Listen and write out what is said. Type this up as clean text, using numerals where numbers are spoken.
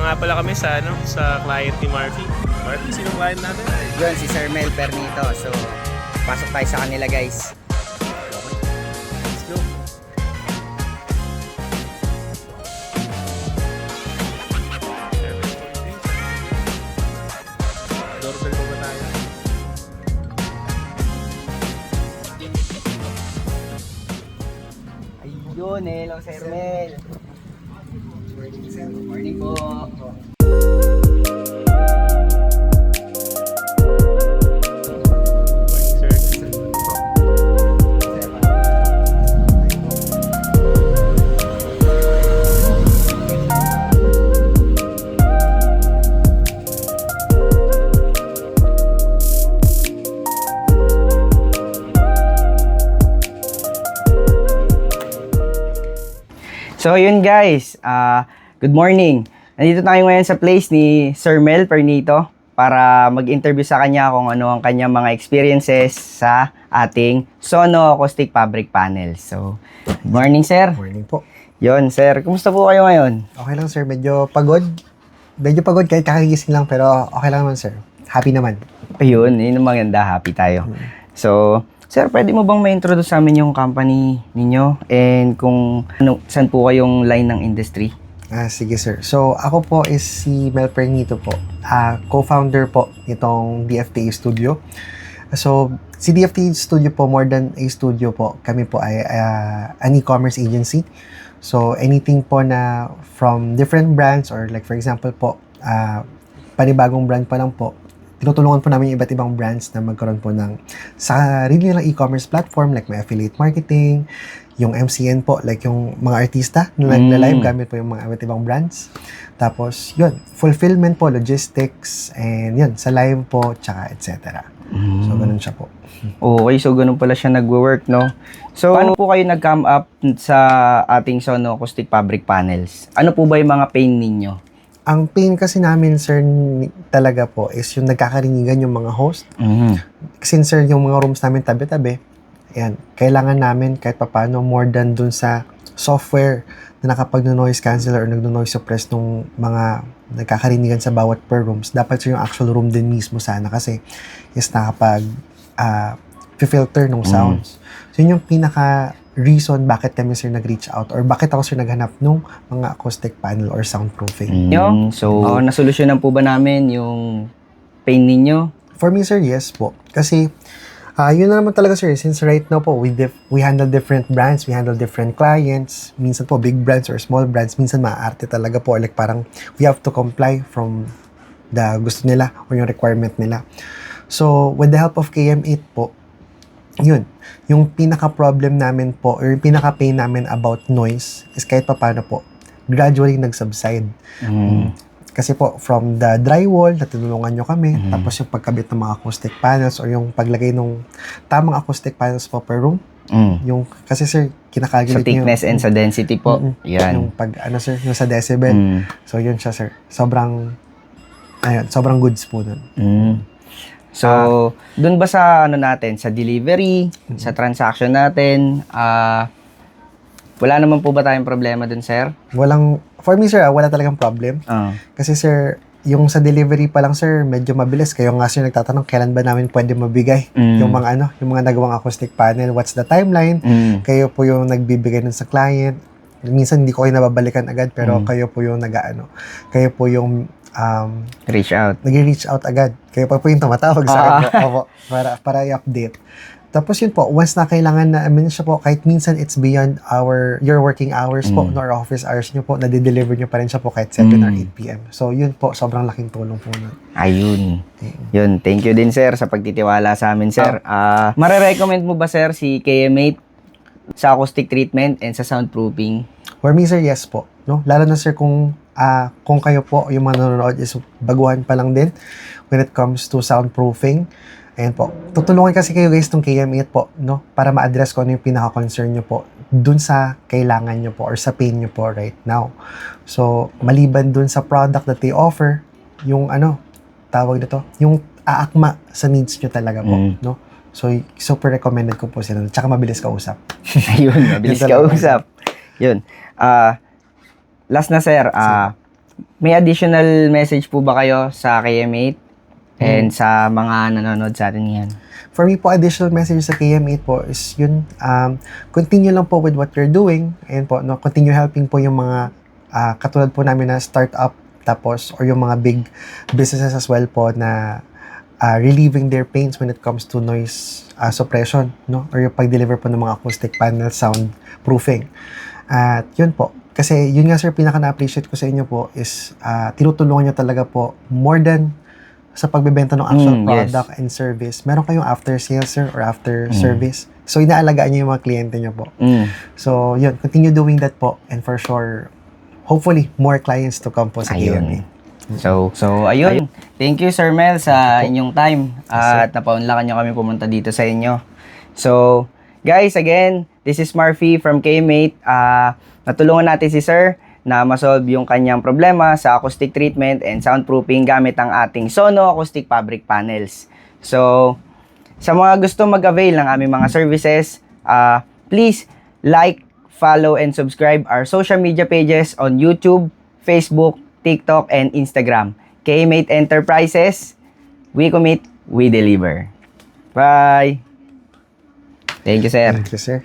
nga pala kami sa sa client ni Marky. Marky, sino client natin? Yun, si Sir Mel Pernito. So, pasok tayo sa kanila, guys. Let's go. Doorbell mo ba tayo? Ayun, hello, Sir Mel. Good morning po. So yun guys, good morning. Nandito tayo ngayon sa place ni Sir Mel Pernito para mag-interview sa kanya kung ano ang kanyang mga experiences sa ating Sono Acoustic Fabric Panels. So, good morning sir. Morning po. Yun sir, kumusta po kayo ngayon? Okay lang sir, medyo pagod. Medyo pagod kahit kakagising lang pero okay lang naman sir. Happy naman. Ayun, yun ang maganda, happy tayo. So, sir, pwede mo bang ma-introduce sa amin yung company ninyo and kung saan po kayong line ng industry? Sige sir. So ako po is si Mel Pernito po. Co-founder po nitong DFTA Studio. So si DFTA Studio po, more than a studio po, kami po ay an e-commerce agency. So anything po na from different brands or like for example po, panibagong brand pa lang po, tinutulungan po namin yung iba't ibang brands na magkaroon po ng sarili nilang e-commerce platform like may affiliate marketing, yung MCN po, like yung mga artista na nagla-live gamit po yung mga iba't ibang brands. Tapos, yun, fulfillment po, logistics, and yun, sa live po, tsaka etc. So, ganun siya po. Okay, so ganun pala siya nagwo-work, no? So, paano po kayo nag-come up sa ating Sono Acoustic Fabric Panels? Ano po ba yung mga pain ninyo? Ang pain kasi namin, sir, talaga po, is yung nagkakarinigan yung mga host. Since, sir, yung mga rooms namin tabi-tabi, ayan, kailangan namin kahit papano more than dun sa software na nakapag-noise canceller or nag-noise suppress nung mga nagkakarinigan sa bawat per rooms. Dapat sir yung actual room din mismo sana kasi is nakapag-filter ng sounds. So yun yung pinaka-reason bakit kami sir nag-reach out or bakit ako sir naghanap nung mga acoustic panel or soundproofing. So, nasolusyonan po ba namin yung pain ninyo? For me sir, yes po. Kasi yun na naman talaga sir, since right now po, we handle different brands, we handle different clients, minsan po big brands or small brands, minsan maaarte talaga po, like parang we have to comply from the gusto nila or yung requirement nila. So, with the help of KM8 po, yun, yung pinaka-problem namin po, or yung pinaka-pain namin about noise is kahit papano po, gradually nag-subside. Kasi po, from the drywall, natulungan nyo kami, tapos yung pagkabit ng mga acoustic panels or yung paglagay ng tamang acoustic panels po per room. Yung, kasi sir, Sa kinakalculate thickness and sa density po. Yan. Yung pag, sir, yung sa decibel. So, yun siya, sir. Sobrang goods po nun. So, dun ba sa natin, sa delivery, sa transaction natin, wala naman po ba tayong problema dun, sir? For me, sir, wala talagang problem. Kasi, sir, yung sa delivery pa lang, sir, medyo mabilis. Kayo nga, sir, nagtatanong, kailan ba namin pwede mabigay yung mga nagawang acoustic panel, what's the timeline? Kayo po yung nagbibigay nun sa client. Minsan, hindi ko kayo nababalikan agad, pero kayo po yung kayo po yung Reach out. nag-reach out agad. Kayo pa po yung tumatawag sa akin po, para i-update. Tapos yun po, once na kailangan na, siya po, kahit minsan it's beyond your working hours po, or office hours nyo po, nade-deliver nyo pa rin siya po kahit 7 or 8 p.m. So yun po, sobrang laking tulong po nun. Ayun. Yun, thank you din sir sa pagtitiwala sa amin sir. Mare-recommend mo ba sir si KM8 sa acoustic treatment and sa soundproofing? For me sir, yes po. No? Lalo na sir kung kayo po, yung mga nanonood is baguhan pa lang din when it comes to soundproofing. Ayan po. Tutulungan kasi kayo guys ng KM8 po, no? Para ma-address ko ano yung pinaka-concern nyo po dun sa kailangan nyo po or sa pain nyo po right now. So, maliban dun sa product that they offer, yung tawag na to, yung aakma sa needs nyo talaga po, no? So, super recommended ko po sila. Tsaka mabilis kausap. Ayun, mabilis kausap. Yun. Last na sir, may additional message po ba kayo sa KM8 and sa mga nanonood sa atin ngayon? For me po, additional message sa KM8 po is yun, continue lang po with what you're doing and po, no, continue helping po yung mga katulad po namin na startup tapos or yung mga big businesses as well po na relieving their pains when it comes to noise suppression, no? Or yung pag-deliver po ng mga acoustic panel sound proofing. At yun po. Kasi yun nga sir, pinaka na-appreciate ko sa inyo po is tinutulungan nyo talaga po more than sa pagbebenta ng actual product and service. Meron kayong after sales sir or after service. So inaalagaan nyo yung mga kliyente nyo po. So yun, continue doing that po and for sure, hopefully more clients to come po sa KM8. So ayun. Thank you Sir Mel sa inyong time at napaunlakan nyo kami pumunta dito sa inyo. So guys, again, this is Marfy from KM8. Natulungan natin si Sir na masolve yung kanyang problema sa acoustic treatment and soundproofing gamit ang ating Sono acoustic fabric panels. So, sa mga gusto mag-avail ng aming mga services, please like, follow, and subscribe our social media pages on YouTube, Facebook, TikTok, and Instagram. KM8 Enterprises, we commit, we deliver. Bye! Thank you, sir. Thank you, sir.